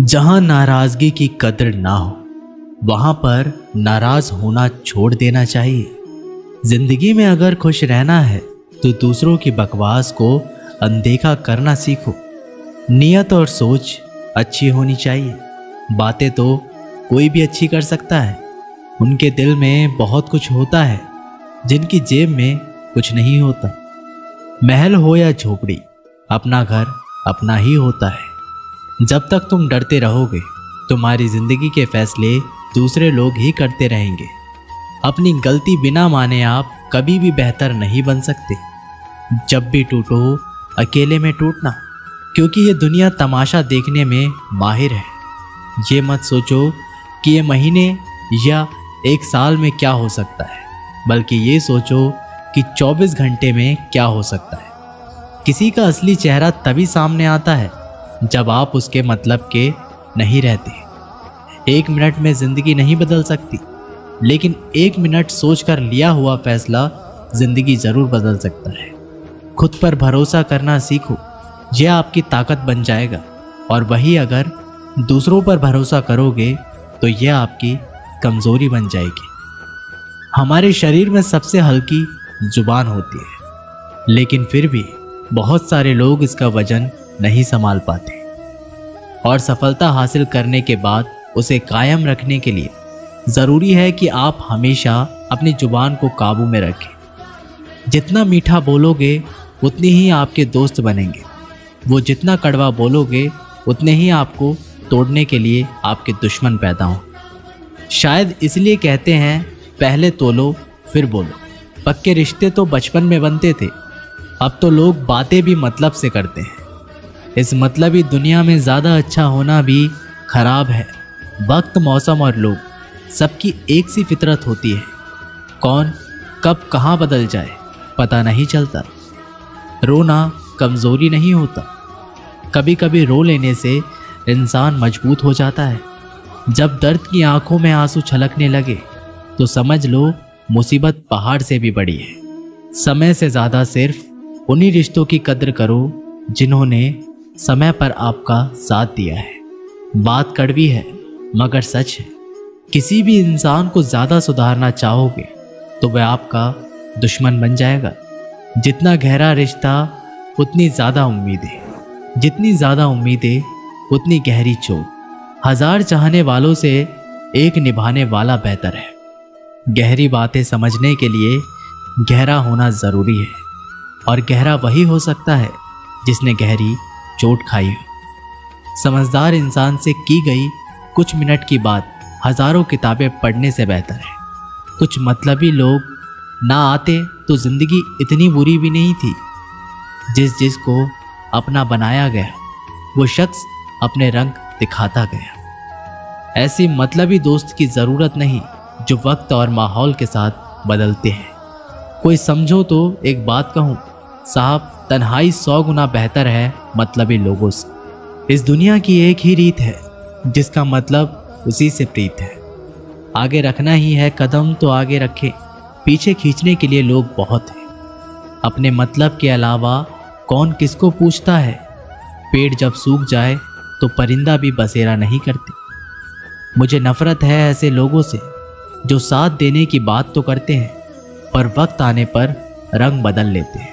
जहां नाराजगी की कद्र ना हो वहां पर नाराज होना छोड़ देना चाहिए। जिंदगी में अगर खुश रहना है तो दूसरों की बकवास को अनदेखा करना सीखो। नियत और सोच अच्छी होनी चाहिए। बातें तो कोई भी अच्छी कर सकता है। उनके दिल में बहुत कुछ होता है जिनकी जेब में कुछ नहीं होता। महल हो या झोपड़ी, अपना घर अपना ही होता है। जब तक तुम डरते रहोगे तुम्हारी जिंदगी के फैसले दूसरे लोग ही करते रहेंगे। अपनी गलती बिना माने आप कभी भी बेहतर नहीं बन सकते। जब भी टूटो अकेले में टूटना, क्योंकि ये दुनिया तमाशा देखने में माहिर है। ये मत सोचो कि ये महीने या एक साल में क्या हो सकता है, बल्कि ये सोचो कि 24 घंटे में क्या हो सकता है। किसी का असली चेहरा तभी सामने आता है जब आप उसके मतलब के नहीं रहते। 1 मिनट में जिंदगी नहीं बदल सकती, लेकिन 1 मिनट सोचकर लिया हुआ फैसला जिंदगी जरूर बदल सकता है। खुद पर भरोसा करना सीखो, यह आपकी ताकत बन जाएगा। और वही अगर दूसरों पर भरोसा करोगे तो यह आपकी कमजोरी बन जाएगी। हमारे शरीर में सबसे हल्की जुबान होती है, लेकिन फिर भी बहुत सारे लोग इसका वजन नहीं संभाल पाते। और सफलता हासिल करने के बाद उसे कायम रखने के लिए ज़रूरी है कि आप हमेशा अपनी जुबान को काबू में रखें। जितना मीठा बोलोगे उतने ही आपके दोस्त बनेंगे। वो जितना कड़वा बोलोगे उतने ही आपको तोड़ने के लिए आपके दुश्मन पैदा हों। शायद इसलिए कहते हैं पहले तोलो फिर बोलो। पक्के रिश्ते तो बचपन में बनते थे, अब तो लोग बातें भी मतलब से करते हैं। इस मतलबी दुनिया में ज़्यादा अच्छा होना भी खराब है। वक्त, मौसम और लोग, सबकी एक सी फितरत होती है। कौन कब कहाँ बदल जाए पता नहीं चलता। रोना कमज़ोरी नहीं होता, कभी कभी रो लेने से इंसान मजबूत हो जाता है। जब दर्द की आंखों में आंसू छलकने लगे तो समझ लो मुसीबत पहाड़ से भी बड़ी है। समय से ज़्यादा सिर्फ उन्हीं रिश्तों की कद्र करो जिन्होंने समय पर आपका साथ दिया है। बात कड़वी है मगर सच है। किसी भी इंसान को ज़्यादा सुधारना चाहोगे तो वह आपका दुश्मन बन जाएगा। जितना गहरा रिश्ता उतनी ज़्यादा उम्मीदें, जितनी ज़्यादा उम्मीदें उतनी गहरी चोट। 1000 चाहने वालों से एक निभाने वाला बेहतर है। गहरी बातें समझने के लिए गहरा होना ज़रूरी है, और गहरा वही हो सकता है जिसने गहरी चोट खाई हो। समझदार इंसान से की गई कुछ मिनट की बात हजारों किताबें पढ़ने से बेहतर है। कुछ मतलबी लोग ना आते तो जिंदगी इतनी बुरी भी नहीं थी। जिसको अपना बनाया गया वो शख्स अपने रंग दिखाता गया। ऐसी मतलबी दोस्त की ज़रूरत नहीं जो वक्त और माहौल के साथ बदलते हैं। कोई समझो तो एक बात कहूँ साहब, तन्हाई 100 गुना बेहतर है मतलबी लोगों से। इस दुनिया की एक ही रीत है जिसका मतलब उसी से प्रीत है। आगे रखना ही है कदम तो आगे रखें, पीछे खींचने के लिए लोग बहुत हैं। अपने मतलब के अलावा कौन किसको पूछता है। पेड़ जब सूख जाए तो परिंदा भी बसेरा नहीं करते। मुझे नफरत है ऐसे लोगों से जो साथ देने की बात तो करते हैं पर वक्त आने पर रंग बदल लेते हैं।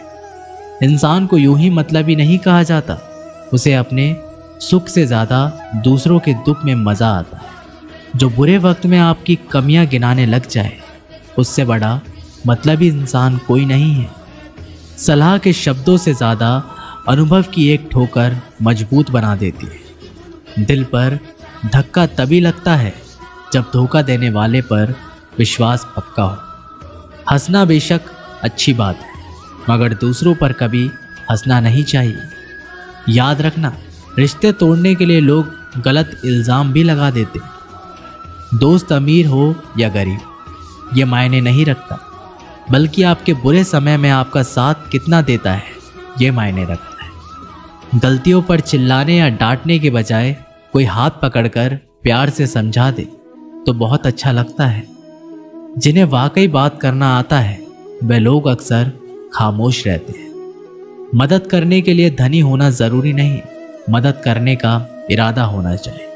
इंसान को यूं ही मतलबी नहीं कहा जाता, उसे अपने सुख से ज़्यादा दूसरों के दुख में मज़ा आता है। जो बुरे वक्त में आपकी कमियां गिनाने लग जाए उससे बड़ा मतलबी इंसान कोई नहीं है। सलाह के शब्दों से ज़्यादा अनुभव की एक ठोकर मजबूत बना देती है। दिल पर धक्का तभी लगता है जब धोखा देने वाले पर विश्वास पक्का हो। हंसना बेशक अच्छी बात है, मगर दूसरों पर कभी हंसना नहीं चाहिए। याद रखना, रिश्ते तोड़ने के लिए लोग गलत इल्ज़ाम भी लगा देते। दोस्त अमीर हो या गरीब ये मायने नहीं रखता, बल्कि आपके बुरे समय में आपका साथ कितना देता है ये मायने रखता है। गलतियों पर चिल्लाने या डांटने के बजाय कोई हाथ पकड़कर प्यार से समझा दे तो बहुत अच्छा लगता है। जिन्हें वाकई बात करना आता है वे लोग अक्सर खामोश रहते हैं। मदद करने के लिए धनी होना ज़रूरी नहीं, मदद करने का इरादा होना चाहिए।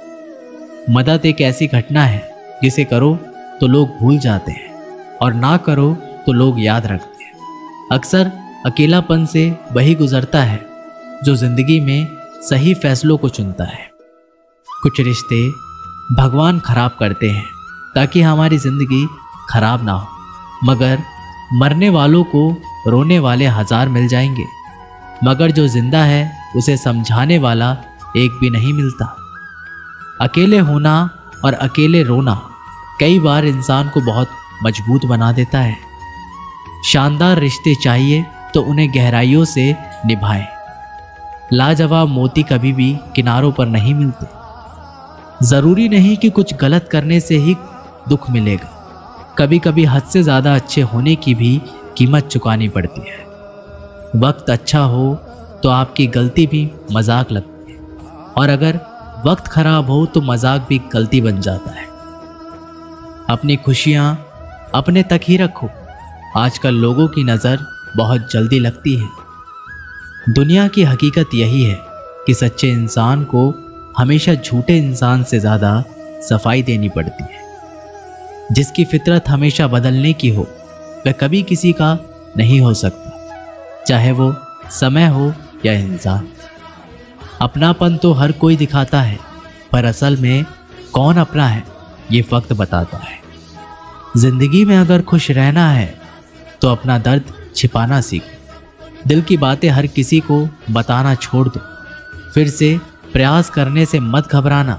मदद एक ऐसी घटना है जिसे करो तो लोग भूल जाते हैं और ना करो तो लोग याद रखते हैं। अक्सर अकेलापन से वही गुजरता है जो जिंदगी में सही फैसलों को चुनता है। कुछ रिश्ते भगवान खराब करते हैं ताकि हमारी जिंदगी खराब ना हो, मगर मरने वालों को रोने वाले हजार मिल जाएंगे, मगर जो जिंदा है उसे समझाने वाला एक भी नहीं मिलता। अकेले होना और अकेले रोना कई बार इंसान को बहुत मजबूत बना देता है। शानदार रिश्ते चाहिए तो उन्हें गहराइयों से निभाएं। लाजवाब मोती कभी भी किनारों पर नहीं मिलते। जरूरी नहीं कि कुछ गलत करने से ही दुख मिलेगा, कभी कभी हद से ज्यादा अच्छे होने की भी कीमत चुकानी पड़ती है। वक्त अच्छा हो तो आपकी गलती भी मजाक लगती है, और अगर वक्त खराब हो तो मजाक भी गलती बन जाता है। अपनी खुशियां अपने तक ही रखो। आजकल लोगों की नज़र बहुत जल्दी लगती है। दुनिया की हकीकत यही है कि सच्चे इंसान को हमेशा झूठे इंसान से ज़्यादा सफाई देनी पड़ती है। जिसकी फितरत हमेशा बदलने की हो वह कभी किसी का नहीं हो सकता, चाहे वो समय हो या इंसान। अपनापन तो हर कोई दिखाता है, पर असल में कौन अपना है ये वक्त बताता है। जिंदगी में अगर खुश रहना है तो अपना दर्द छिपाना सीखो। दिल की बातें हर किसी को बताना छोड़ दो। फिर से प्रयास करने से मत घबराना,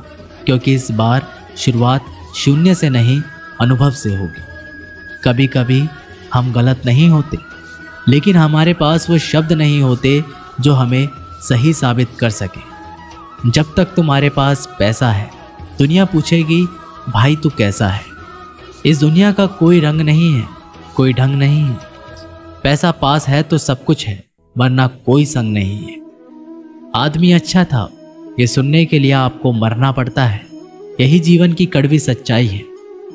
क्योंकि इस बार शुरुआत शून्य से नहीं अनुभव से होगी। कभी कभी हम गलत नहीं होते, लेकिन हमारे पास वो शब्द नहीं होते जो हमें सही साबित कर सके। जब तक तुम्हारे पास पैसा है दुनिया पूछेगी भाई तू कैसा है। इस दुनिया का कोई रंग नहीं है, कोई ढंग नहीं है। पैसा पास है तो सब कुछ है, वरना कोई संग नहीं है। आदमी अच्छा था ये सुनने के लिए आपको मरना पड़ता है। यही जीवन की कड़वी सच्चाई है।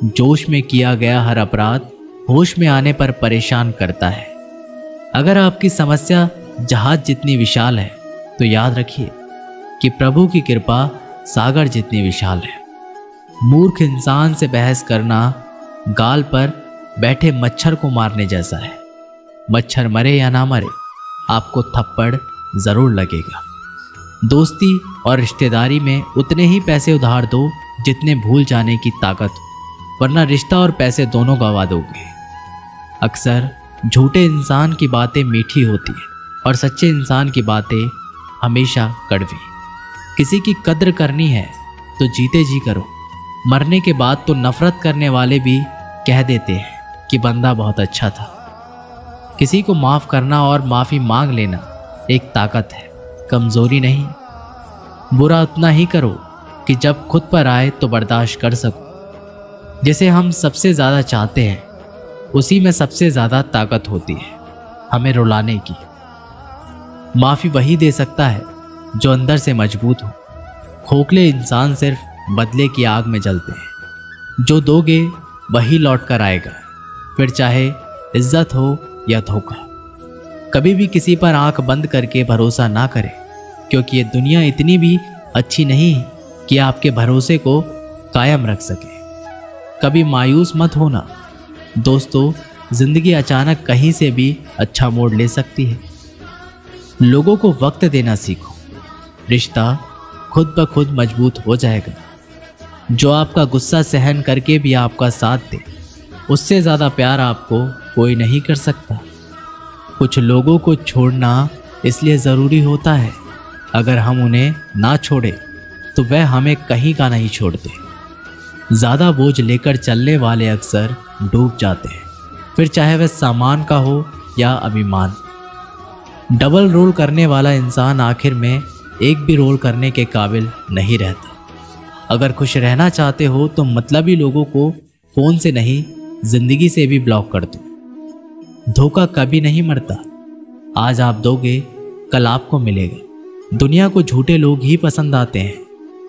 जोश में किया गया हर अपराध होश में आने पर परेशान करता है। अगर आपकी समस्या जहाज जितनी विशाल है तो याद रखिए कि प्रभु की कृपा सागर जितनी विशाल है। मूर्ख इंसान से बहस करना गाल पर बैठे मच्छर को मारने जैसा है। मच्छर मरे या ना मरे, आपको थप्पड़ जरूर लगेगा। दोस्ती और रिश्तेदारी में उतने ही पैसे उधार दो जितने भूल जाने की ताकत हो, वरना रिश्ता और पैसे दोनों गवा दोगे। अक्सर झूठे इंसान की बातें मीठी होती है और सच्चे इंसान की बातें हमेशा कड़वी। किसी की कद्र करनी है तो जीते जी करो। मरने के बाद तो नफरत करने वाले भी कह देते हैं कि बंदा बहुत अच्छा था। किसी को माफ करना और माफी मांग लेना एक ताकत है, कमजोरी नहीं। बुरा उतना ही करो कि जब खुद पर आए तो बर्दाश्त कर सको। जिसे हम सबसे ज्यादा चाहते हैं उसी में सबसे ज्यादा ताकत होती है हमें रुलाने की। माफी वही दे सकता है जो अंदर से मजबूत हो। खोखले इंसान सिर्फ बदले की आग में जलते हैं। जो दोगे वही लौट कर आएगा, फिर चाहे इज्जत हो या धोखा। कभी भी किसी पर आंख बंद करके भरोसा ना करें, क्योंकि ये दुनिया इतनी भी अच्छी नहीं कि आपके भरोसे को कायम रख सके। कभी मायूस मत होना दोस्तों, जिंदगी अचानक कहीं से भी अच्छा मोड़ ले सकती है। लोगों को वक्त देना सीखो, रिश्ता खुद ब खुद मजबूत हो जाएगा। जो आपका गुस्सा सहन करके भी आपका साथ दे, उससे ज़्यादा प्यार आपको कोई नहीं कर सकता। कुछ लोगों को छोड़ना इसलिए ज़रूरी होता है, अगर हम उन्हें ना छोड़े तो वह हमें कहीं का नहीं छोड़ते। ज़्यादा बोझ लेकर चलने वाले अक्सर डूब जाते हैं, फिर चाहे वह सामान का हो या अभिमान। डबल रोल करने वाला इंसान आखिर में एक भी रोल करने के काबिल नहीं रहता। अगर खुश रहना चाहते हो तो मतलबी लोगों को फोन से नहीं जिंदगी से भी ब्लॉक कर दो। धोखा कभी नहीं मरता, आज आप दोगे कल आपको मिलेगा। दुनिया को झूठे लोग ही पसंद आते हैं।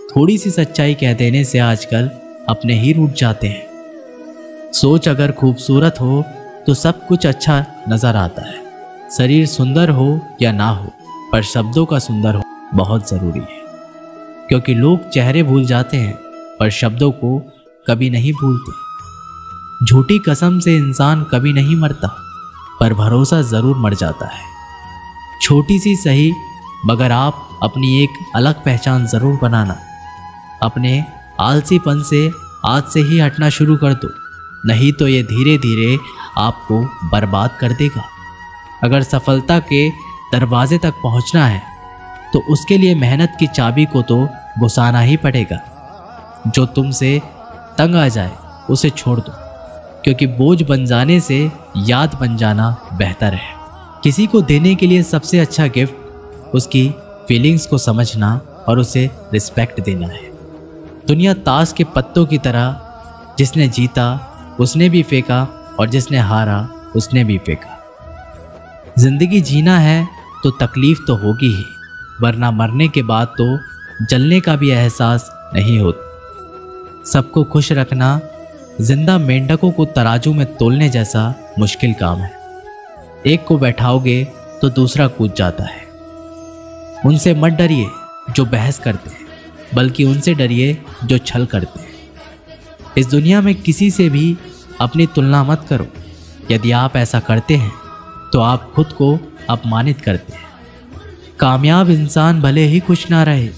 थोड़ी सी सच्चाई कह देने से आजकल अपने ही रूठ जाते हैं। सोच अगर खूबसूरत हो तो सब कुछ अच्छा नजर आता है। शरीर सुंदर हो या ना हो, पर शब्दों का सुंदर हो बहुत जरूरी है, क्योंकि लोग चेहरे भूल जाते हैं पर शब्दों को कभी नहीं भूलते। झूठी कसम से इंसान कभी नहीं मरता, पर भरोसा जरूर मर जाता है। छोटी सी सही, मगर आप अपनी एक अलग पहचान जरूर बनाना। अपने आलसीपन से आज से ही हटना शुरू कर दो, नहीं तो ये धीरे धीरे आपको बर्बाद कर देगा। अगर सफलता के दरवाजे तक पहुंचना है तो उसके लिए मेहनत की चाबी को तो घुसाना ही पड़ेगा। जो तुमसे तंग आ जाए उसे छोड़ दो, क्योंकि बोझ बन जाने से याद बन जाना बेहतर है। किसी को देने के लिए सबसे अच्छा गिफ्ट उसकी फीलिंग्स को समझना और उसे रिस्पेक्ट देना है। दुनिया ताश के पत्तों की तरह, जिसने जीता उसने भी फेंका और जिसने हारा उसने भी फेंका। जिंदगी जीना है तो तकलीफ तो होगी ही, वरना मरने के बाद तो जलने का भी एहसास नहीं होता। सबको खुश रखना जिंदा मेंढकों को तराजू में तोलने जैसा मुश्किल काम है। एक को बैठाओगे तो दूसरा कूद जाता है। उनसे मत डरिए जो बहस करते हैं, बल्कि उनसे डरिए जो छल करते हैं। इस दुनिया में किसी से भी अपनी तुलना मत करो। यदि आप ऐसा करते हैं तो आप खुद को अपमानित करते हैं। कामयाब इंसान भले ही खुश ना रहे,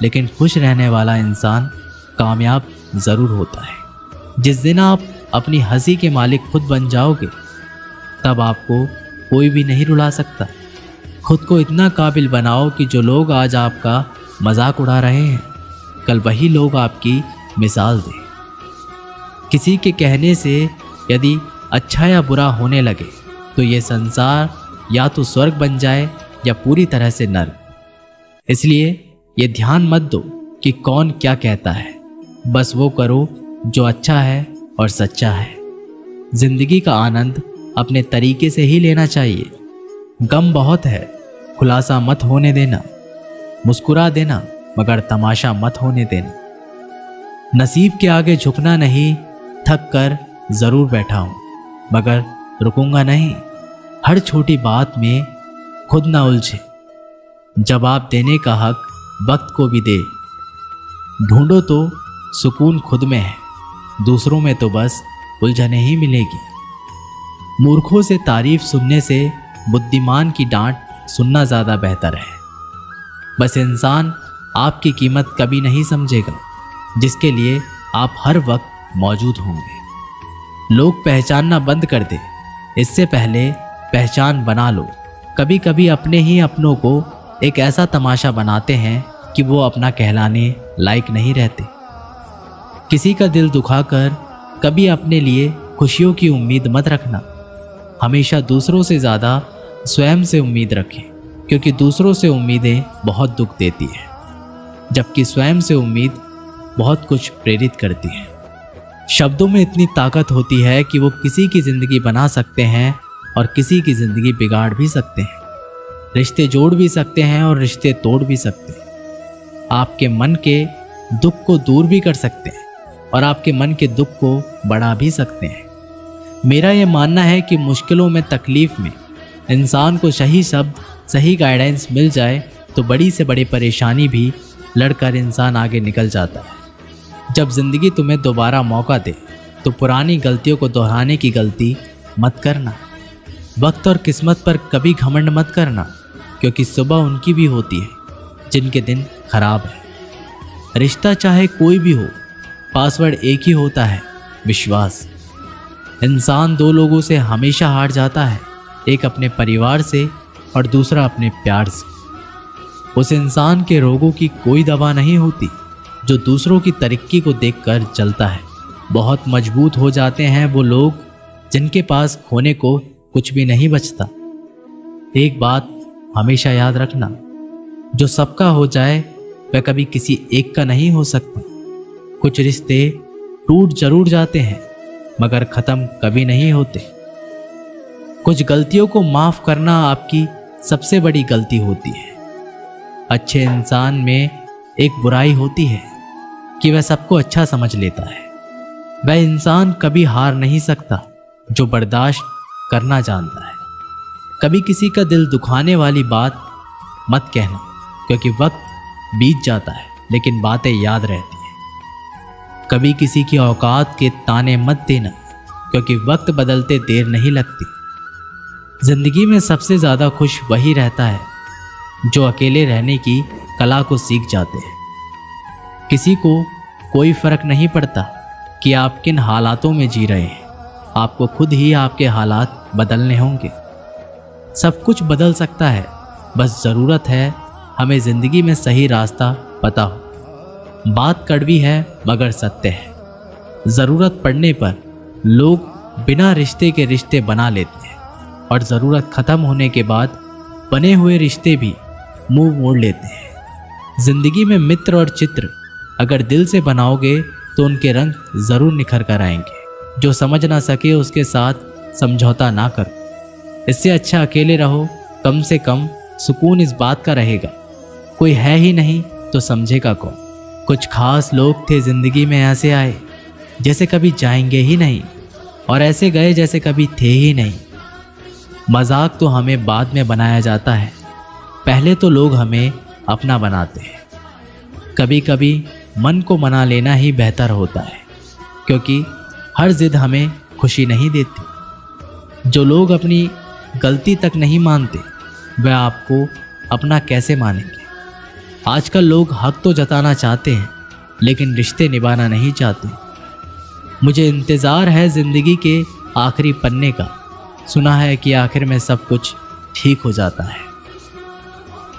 लेकिन खुश रहने वाला इंसान कामयाब जरूर होता है। जिस दिन आप अपनी हंसी के मालिक खुद बन जाओगे, तब आपको कोई भी नहीं रुला सकता। खुद को इतना काबिल बनाओ कि जो लोग आज आपका मजाक उड़ा रहे हैं, कल वही लोग आपकी मिसाल दें। किसी के कहने से यदि अच्छा या बुरा होने लगे तो ये संसार या तो स्वर्ग बन जाए या पूरी तरह से नर्क। इसलिए ये ध्यान मत दो कि कौन क्या कहता है, बस वो करो जो अच्छा है और सच्चा है। जिंदगी का आनंद अपने तरीके से ही लेना चाहिए। गम बहुत है, खुलासा मत होने देना। मुस्कुरा देना, मगर तमाशा मत होने देना। नसीब के आगे झुकना नहीं, थक कर जरूर बैठा हूं, मगर रुकूंगा नहीं। हर छोटी बात में खुद ना उलझे। जवाब देने का हक वक्त को भी दे। ढूंढो तो सुकून खुद में है, दूसरों में तो बस उलझने ही मिलेगी। मूर्खों से तारीफ सुनने से बुद्धिमान की डांट सुनना ज़्यादा बेहतर है। बस इंसान आपकी कीमत कभी नहीं समझेगा जिसके लिए आप हर वक्त मौजूद होंगे। लोग पहचानना बंद कर दे, इससे पहले पहचान बना लो। कभी कभी अपने ही अपनों को एक ऐसा तमाशा बनाते हैं कि वो अपना कहलाने लायक नहीं रहते। किसी का दिल दुखाकर कभी अपने लिए खुशियों की उम्मीद मत रखना। हमेशा दूसरों से ज़्यादा स्वयं से उम्मीद रखें, क्योंकि दूसरों से उम्मीदें बहुत दुख देती है, जबकि स्वयं से उम्मीद बहुत कुछ प्रेरित करती है। शब्दों में इतनी ताकत होती है कि वो किसी की ज़िंदगी बना सकते हैं और किसी की ज़िंदगी बिगाड़ भी सकते हैं। रिश्ते जोड़ भी सकते हैं और रिश्ते तोड़ भी सकते हैं। आपके मन के दुख को दूर भी कर सकते हैं और आपके मन के दुख को बढ़ा भी सकते हैं। मेरा ये मानना है कि मुश्किलों में, तकलीफ में इंसान को सही शब्द, सही गाइडेंस मिल जाए तो बड़ी से बड़ी परेशानी भी लड़कर इंसान आगे निकल जाता है। जब ज़िंदगी तुम्हें दोबारा मौका दे तो पुरानी गलतियों को दोहराने की गलती मत करना। वक्त और किस्मत पर कभी घमंड मत करना, क्योंकि सुबह उनकी भी होती है जिनके दिन खराब है। रिश्ता चाहे कोई भी हो, पासवर्ड एक ही होता है, विश्वास। इंसान दो लोगों से हमेशा हार जाता है, एक अपने परिवार से और दूसरा अपने प्यार से। उस इंसान के रोगों की कोई दवा नहीं होती जो दूसरों की तरक्की को देखकर जलता है। बहुत मजबूत हो जाते हैं वो लोग जिनके पास खोने को कुछ भी नहीं बचता। एक बात हमेशा याद रखना, जो सबका हो जाए वह कभी किसी एक का नहीं हो सकता। कुछ रिश्ते टूट जरूर जाते हैं, मगर ख़त्म कभी नहीं होते। कुछ गलतियों को माफ़ करना आपकी सबसे बड़ी गलती होती है। अच्छे इंसान में एक बुराई होती है कि वह सबको अच्छा समझ लेता है। वह इंसान कभी हार नहीं सकता जो बर्दाश्त करना जानता है। कभी किसी का दिल दुखाने वाली बात मत कहना, क्योंकि वक्त बीत जाता है लेकिन बातें याद रहती हैं। कभी किसी की औकात के ताने मत देना, क्योंकि वक्त बदलते देर नहीं लगती। जिंदगी में सबसे ज़्यादा खुश वही रहता है जो अकेले रहने की कला को सीख जाते हैं। किसी को कोई फर्क नहीं पड़ता कि आप किन हालातों में जी रहे हैं, आपको खुद ही आपके हालात बदलने होंगे। सब कुछ बदल सकता है, बस ज़रूरत है हमें ज़िंदगी में सही रास्ता पता हो। बात कड़वी है मगर सत्य है। ज़रूरत पड़ने पर लोग बिना रिश्ते के रिश्ते बना लेते हैं और ज़रूरत ख़त्म होने के बाद बने हुए रिश्ते भी मुंह मोड़ लेते हैं। ज़िंदगी में मित्र और चित्र अगर दिल से बनाओगे तो उनके रंग ज़रूर निखर कर आएंगे। जो समझ ना सके उसके साथ समझौता ना करो। इससे अच्छा अकेले रहो, कम से कम सुकून इस बात का रहेगा कोई है ही नहीं तो समझेगा कौन। कुछ खास लोग थे ज़िंदगी में, ऐसे आए जैसे कभी जाएंगे ही नहीं और ऐसे गए जैसे कभी थे ही नहीं। मजाक तो हमें बाद में बनाया जाता है, पहले तो लोग हमें अपना बनाते हैं। कभी कभी मन को मना लेना ही बेहतर होता है, क्योंकि हर जिद हमें खुशी नहीं देती। जो लोग अपनी गलती तक नहीं मानते वह आपको अपना कैसे मानेंगे। आजकल लोग हक तो जताना चाहते हैं लेकिन रिश्ते निभाना नहीं चाहते। मुझे इंतज़ार है ज़िंदगी के आखिरी पन्ने का, सुना है कि आखिर में सब कुछ ठीक हो जाता है।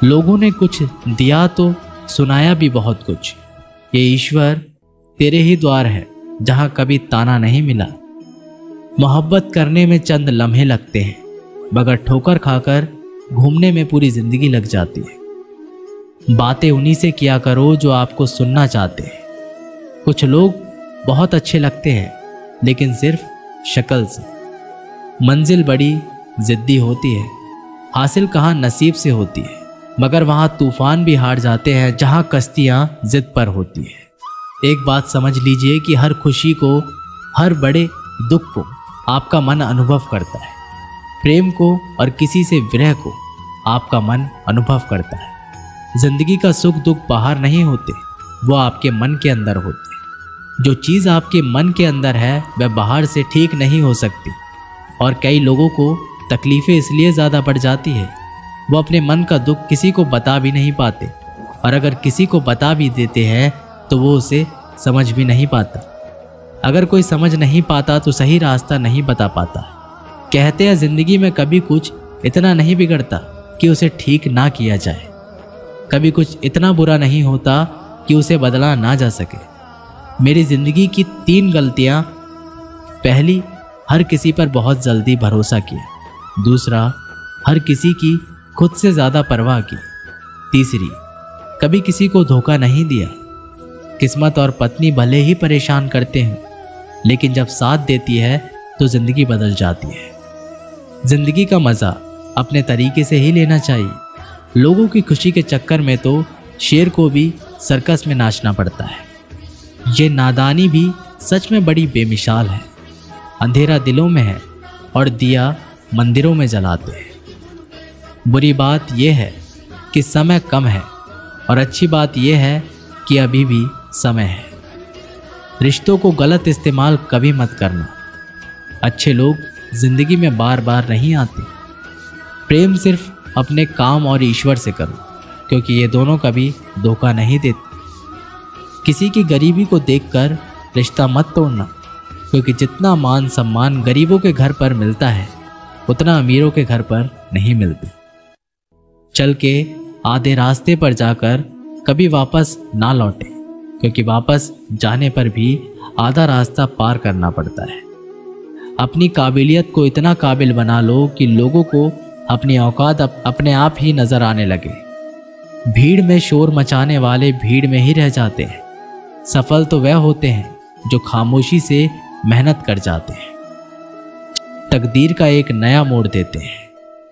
लोगों ने कुछ दिया तो सुनाया भी बहुत कुछ। ये ईश्वर तेरे ही द्वार है जहाँ कभी ताना नहीं मिला। मोहब्बत करने में चंद लम्हे लगते हैं, मगर ठोकर खाकर घूमने में पूरी ज़िंदगी लग जाती है। बातें उन्हीं से किया करो जो आपको सुनना चाहते हैं। कुछ लोग बहुत अच्छे लगते हैं लेकिन सिर्फ शक्ल से। मंजिल बड़ी ज़िद्दी होती है, हासिल कहाँ नसीब से होती है, मगर वहाँ तूफान भी हार जाते हैं जहाँ कश्तियाँ ज़िद पर होती है। एक बात समझ लीजिए कि हर खुशी को, हर बड़े दुख को आपका मन अनुभव करता है। प्रेम को और किसी से विरह को आपका मन अनुभव करता है। जिंदगी का सुख दुख बाहर नहीं होते, वो आपके मन के अंदर होते। जो चीज़ आपके मन के अंदर है वह बाहर से ठीक नहीं हो सकती। और कई लोगों को तकलीफ़ें इसलिए ज़्यादा बढ़ जाती है, वो अपने मन का दुख किसी को बता भी नहीं पाते, और अगर किसी को बता भी देते हैं तो वो उसे समझ भी नहीं पाता। अगर कोई समझ नहीं पाता तो सही रास्ता नहीं बता पाता। कहते हैं ज़िंदगी में कभी कुछ इतना नहीं बिगड़ता कि उसे ठीक ना किया जाए, कभी कुछ इतना बुरा नहीं होता कि उसे बदला ना जा सके। मेरी ज़िंदगी की 3 गलतियाँ: पहली, हर किसी पर बहुत जल्दी भरोसा किया। दूसरा, हर किसी की खुद से ज़्यादा परवाह की। तीसरी, कभी किसी को धोखा नहीं दिया। किस्मत और पत्नी भले ही परेशान करते हैं, लेकिन जब साथ देती है तो ज़िंदगी बदल जाती है। ज़िंदगी का मज़ा अपने तरीके से ही लेना चाहिए। लोगों की खुशी के चक्कर में तो शेर को भी सर्कस में नाचना पड़ता है। ये नादानी भी सच में बड़ी बेमिसाल है। अंधेरा दिलों में है और दिया मंदिरों में जलाते हैं। बुरी बात यह है कि समय कम है, और अच्छी बात यह है कि अभी भी समय है। रिश्तों को गलत इस्तेमाल कभी मत करना। अच्छे लोग जिंदगी में बार बार नहीं आते। प्रेम सिर्फ अपने काम और ईश्वर से करो, क्योंकि ये दोनों कभी धोखा नहीं देते। किसी की गरीबी को देखकर रिश्ता मत तोड़ना, क्योंकि जितना मान सम्मान गरीबों के घर पर मिलता है उतना अमीरों के घर पर नहीं मिलता। चल के आधे रास्ते पर जाकर कभी वापस ना लौटे, क्योंकि वापस जाने पर भी आधा रास्ता पार करना पड़ता है। अपनी काबिलियत को इतना काबिल बना लो कि लोगों को अपनी औकात अपने आप ही नजर आने लगे। भीड़ में शोर मचाने वाले भीड़ में ही रह जाते हैं। सफल तो वह होते हैं जो खामोशी से मेहनत कर जाते हैं, तकदीर का एक नया मोड़ देते हैं,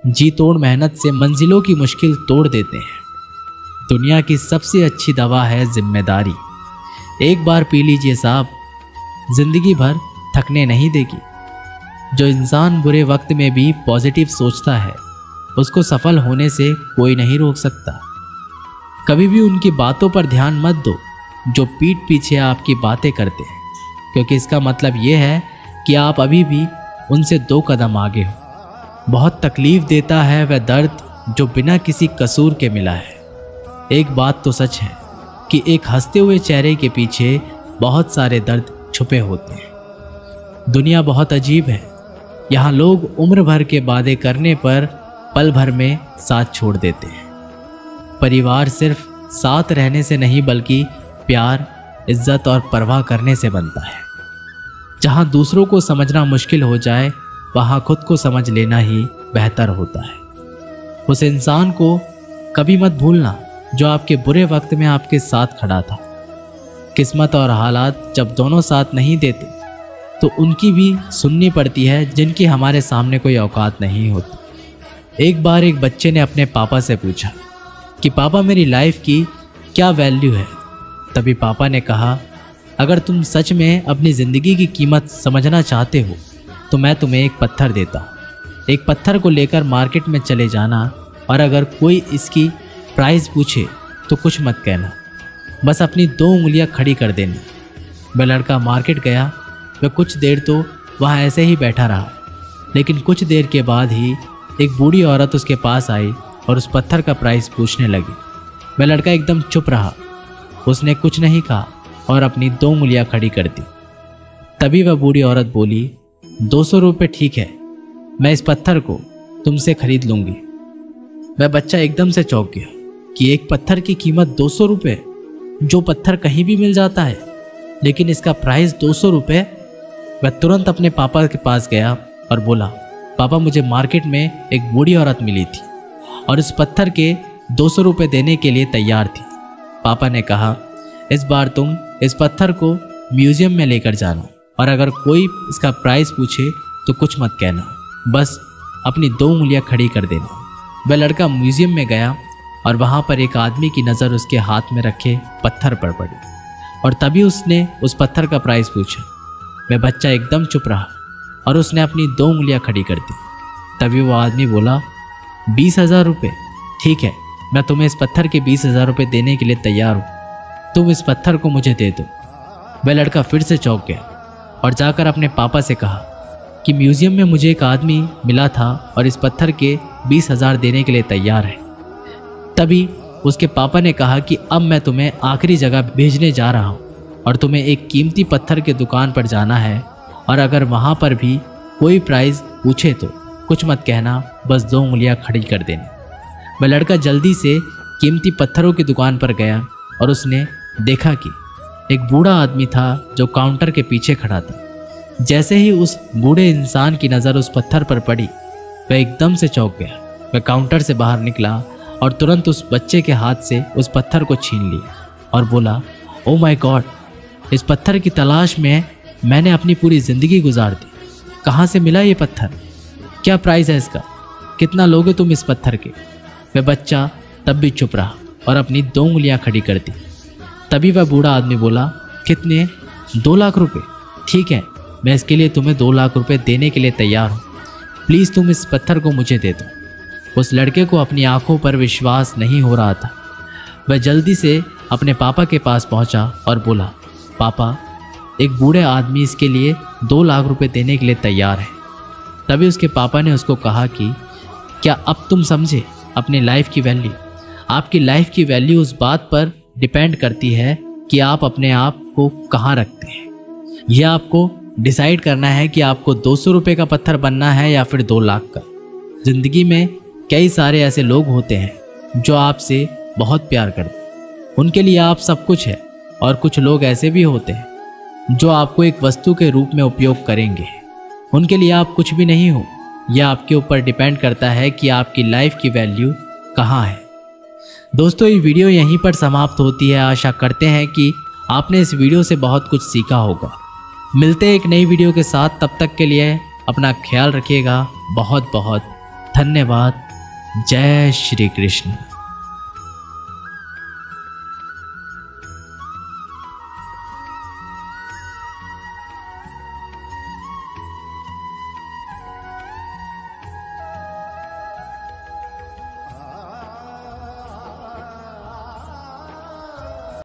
जी तोड़ मेहनत से मंजिलों की मुश्किल तोड़ देते हैं। दुनिया की सबसे अच्छी दवा है जिम्मेदारी। एक बार पी लीजिए साहब, जिंदगी भर थकने नहीं देगी। जो इंसान बुरे वक्त में भी पॉजिटिव सोचता है उसको सफल होने से कोई नहीं रोक सकता। कभी भी उनकी बातों पर ध्यान मत दो, जो पीठ पीछे आपकी बातें करते हैं, क्योंकि इसका मतलब ये है कि आप अभी भी उनसे 2 कदम आगे हो। बहुत तकलीफ देता है वह दर्द जो बिना किसी कसूर के मिला है। एक बात तो सच है कि एक हंसते हुए चेहरे के पीछे बहुत सारे दर्द छुपे होते हैं। दुनिया बहुत अजीब है। यहाँ लोग उम्र भर के वादे करने पर पल भर में साथ छोड़ देते हैं। परिवार सिर्फ साथ रहने से नहीं बल्कि प्यार, इज्जत और परवाह करने से बनता है। जहाँ दूसरों को समझना मुश्किल हो जाए वहाँ खुद को समझ लेना ही बेहतर होता है। उस इंसान को कभी मत भूलना जो आपके बुरे वक्त में आपके साथ खड़ा था। किस्मत और हालात जब दोनों साथ नहीं देते तो उनकी भी सुननी पड़ती है जिनकी हमारे सामने कोई औकात नहीं होती। एक बार एक बच्चे ने अपने पापा से पूछा कि पापा मेरी लाइफ की क्या वैल्यू है। तभी पापा ने कहा, अगर तुम सच में अपनी ज़िंदगी की कीमत समझना चाहते हो तो मैं तुम्हें एक पत्थर देता हूँ। एक पत्थर को लेकर मार्केट में चले जाना और अगर कोई इसकी प्राइस पूछे तो कुछ मत कहना, बस अपनी 2 उंगलियां खड़ी कर देना। वह लड़का मार्केट गया। वह कुछ देर तो वहाँ ऐसे ही बैठा रहा, लेकिन कुछ देर के बाद ही एक बूढ़ी औरत उसके पास आई और उस पत्थर का प्राइस पूछने लगी। वह लड़का एकदम चुप रहा। उसने कुछ नहीं कहा और अपनी 2 उंगलियां खड़ी कर दी। तभी वह बूढ़ी औरत बोली, 200 रुपये ठीक है, मैं इस पत्थर को तुमसे खरीद लूँगी। वह बच्चा एकदम से चौंक गया कि एक पत्थर की कीमत 200 रुपये, जो पत्थर कहीं भी मिल जाता है, लेकिन इसका प्राइस 200 रुपये। वह तुरंत अपने पापा के पास गया और बोला, पापा मुझे मार्केट में एक बूढ़ी औरत मिली थी और इस पत्थर के 200 रुपये देने के लिए तैयार थी। पापा ने कहा, इस बार तुम इस पत्थर को म्यूजियम में लेकर जाना और अगर कोई इसका प्राइस पूछे तो कुछ मत कहना, बस अपनी 2 उंगलियां खड़ी कर देना। वह लड़का म्यूजियम में गया और वहाँ पर एक आदमी की नज़र उसके हाथ में रखे पत्थर पर पड़ी और तभी उसने उस पत्थर का प्राइस पूछा। वह बच्चा एकदम चुप रहा और उसने अपनी 2 उंगलियां खड़ी कर दी। तभी वो आदमी बोला, 20,000 रुपये ठीक है, मैं तुम्हें इस पत्थर के 20,000 रुपये देने के लिए तैयार हूँ, तुम इस पत्थर को मुझे दे दो। वह लड़का फिर से चौंक गया और जाकर अपने पापा से कहा कि म्यूजियम में मुझे एक आदमी मिला था और इस पत्थर के 20,000 देने के लिए तैयार है। तभी उसके पापा ने कहा कि अब मैं तुम्हें आखिरी जगह भेजने जा रहा हूँ और तुम्हें एक कीमती पत्थर की दुकान पर जाना है और अगर वहाँ पर भी कोई प्राइस पूछे तो कुछ मत कहना, बस 2 उंगलियां खड़ी कर देना। वह लड़का जल्दी से कीमती पत्थरों की दुकान पर गया और उसने देखा कि एक बूढ़ा आदमी था जो काउंटर के पीछे खड़ा था। जैसे ही उस बूढ़े इंसान की नज़र उस पत्थर पर पड़ी वह एकदम से चौंक गया। वह काउंटर से बाहर निकला और तुरंत उस बच्चे के हाथ से उस पत्थर को छीन लिया और बोला, ओ माय गॉड, इस पत्थर की तलाश में मैंने अपनी पूरी ज़िंदगी गुजार दी। कहाँ से मिला ये पत्थर? क्या प्राइस है इसका? कितना लोगे तुम इस पत्थर के? वह बच्चा तब भी चुप रहा और अपनी 2 उंगलियां खड़ी कर दी। तभी वह बूढ़ा आदमी बोला, कितने? 2 लाख रुपए? ठीक है, मैं इसके लिए तुम्हें 2 लाख रुपए देने के लिए तैयार हूँ, प्लीज़ तुम इस पत्थर को मुझे दे दो। उस लड़के को अपनी आंखों पर विश्वास नहीं हो रहा था। वह जल्दी से अपने पापा के पास पहुंचा और बोला, पापा, एक बूढ़े आदमी इसके लिए 2 लाख रुपए देने के लिए तैयार है। तभी उसके पापा ने उसको कहा कि क्या अब तुम समझे अपनी लाइफ की वैल्यू? आपकी लाइफ की वैल्यू उस बात पर डिपेंड करती है कि आप अपने आप को कहाँ रखते हैं। यह आपको डिसाइड करना है कि आपको 200 रुपये का पत्थर बनना है या फिर 2 लाख का। ज़िंदगी में कई सारे ऐसे लोग होते हैं जो आपसे बहुत प्यार करते हैं, उनके लिए आप सब कुछ है, और कुछ लोग ऐसे भी होते हैं जो आपको एक वस्तु के रूप में उपयोग करेंगे, उनके लिए आप कुछ भी नहीं हो। यह आपके ऊपर डिपेंड करता है कि आपकी लाइफ की वैल्यू कहाँ है। दोस्तों, ये वीडियो यहीं पर समाप्त होती है। आशा करते हैं कि आपने इस वीडियो से बहुत कुछ सीखा होगा। मिलते हैं एक नई वीडियो के साथ, तब तक के लिए अपना ख्याल रखिएगा। बहुत बहुत धन्यवाद। जय श्री कृष्ण।